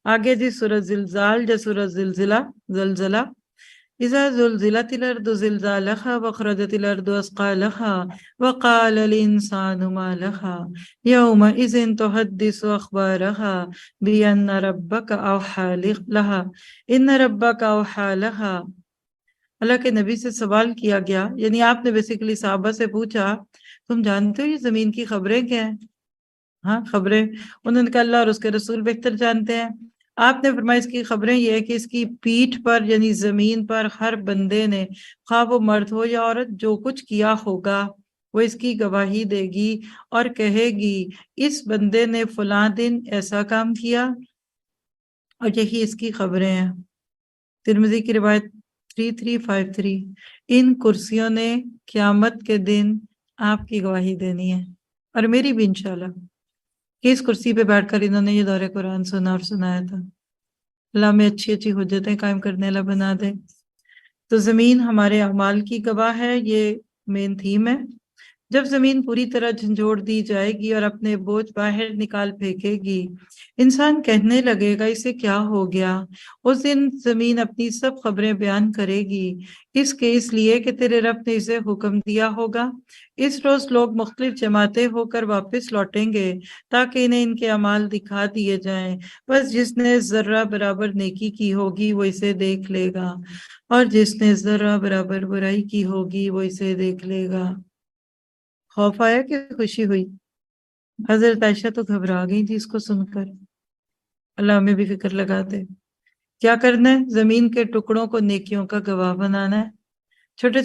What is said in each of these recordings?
آگے جی سورہ زلزال یا سورہ زلزلہ زلزلہ اذا زلزلت الارض زلزالها واخرجت الارض اثقالها وقال الانسان ما لها يومئذ تحدث اخبارها بان ربك اوحى لها ان ربك اوحى لها۔ اللہ کے نبی سے سوال کیا گیا، یعنی آپ نے بیسیکلی صحابہ سے پوچھا تم جانتے ہو یہ زمین کی خبریں کیا ہیں؟ ہاں خبریں، انہوں نے کہا اللہ اور اس کے رسول بہتر جانتے ہیں۔ آپ نے فرمایا اس کی خبریں یہ ہے کہ اس کی پیٹھ پر یعنی زمین پر ہر بندے نے، خواہ وہ مرد ہو یا عورت، جو کچھ کیا ہوگا وہ اس کی گواہی دے گی اور کہے گی اس بندے نے فلاں دن ایسا کام کیا، اور یہی اس کی خبریں ہیں۔ ترمذی کی روایت 3353، ان کرسیوں نے قیامت کے دن آپ کی گواہی دینی ہے، اور میری بھی انشاءاللہ، کہ اس کرسی پہ بیٹھ کر انہوں نے یہ دور قرآن سنا اور سنایا تھا۔ اللہ میں اچھی اچھی حجتیں قائم کرنے اللہ بنا دے۔ تو زمین ہمارے اعمال کی گواہ ہے، یہ مین تھیم ہے۔ جب زمین پوری طرح جھنجھوڑ دی جائے گی اور اپنے بوجھ باہر نکال پھینکے گی، انسان کہنے لگے گا اسے کیا ہو گیا؟ اس دن زمین اپنی سب خبریں بیان کرے گی، اس لیے کہ تیرے رب نے اسے حکم دیا ہوگا۔ اس روز لوگ مختلف جماعتیں ہو کر واپس لوٹیں گے تاکہ انہیں ان کے اعمال دکھا دیے جائیں، بس جس نے ذرہ برابر نیکی کی ہوگی وہ اسے دیکھ لے گا، اور جس نے ذرہ برابر برائی کی ہوگی وہ اسے دیکھ لے گا۔ خوف آیا کہ خوشی ہوئی؟ حضرت عائشہ تو گھبرا گئی تھی اس کو سن کر۔ اللہ ہمیں بھی فکر لگا دے۔ کیا کرنا ہے؟ زمین کے ٹکڑوں کو نیکیوں کا گواہ بنانا ہے۔ چھوٹے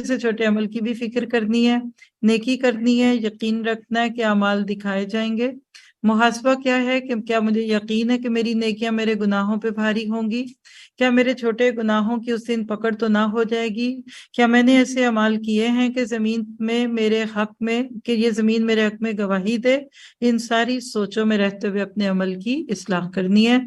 سے چھوٹے عمل کی بھی فکر کرنی ہے، نیکی کرنی ہے، یقین رکھنا ہے کہ اعمال دکھائے جائیں گے۔ محاسبہ کیا ہے کہ کیا مجھے یقین ہے کہ میری نیکیاں میرے گناہوں پہ بھاری ہوں گی؟ کیا میرے چھوٹے گناہوں کی اس دن پکڑ تو نہ ہو جائے گی؟ کیا میں نے ایسے اعمال کیے ہیں کہ زمین میں میرے حق میں، کہ یہ زمین میرے حق میں گواہی دے؟ ان ساری سوچوں میں رہتے ہوئے اپنے عمل کی اصلاح کرنی ہے۔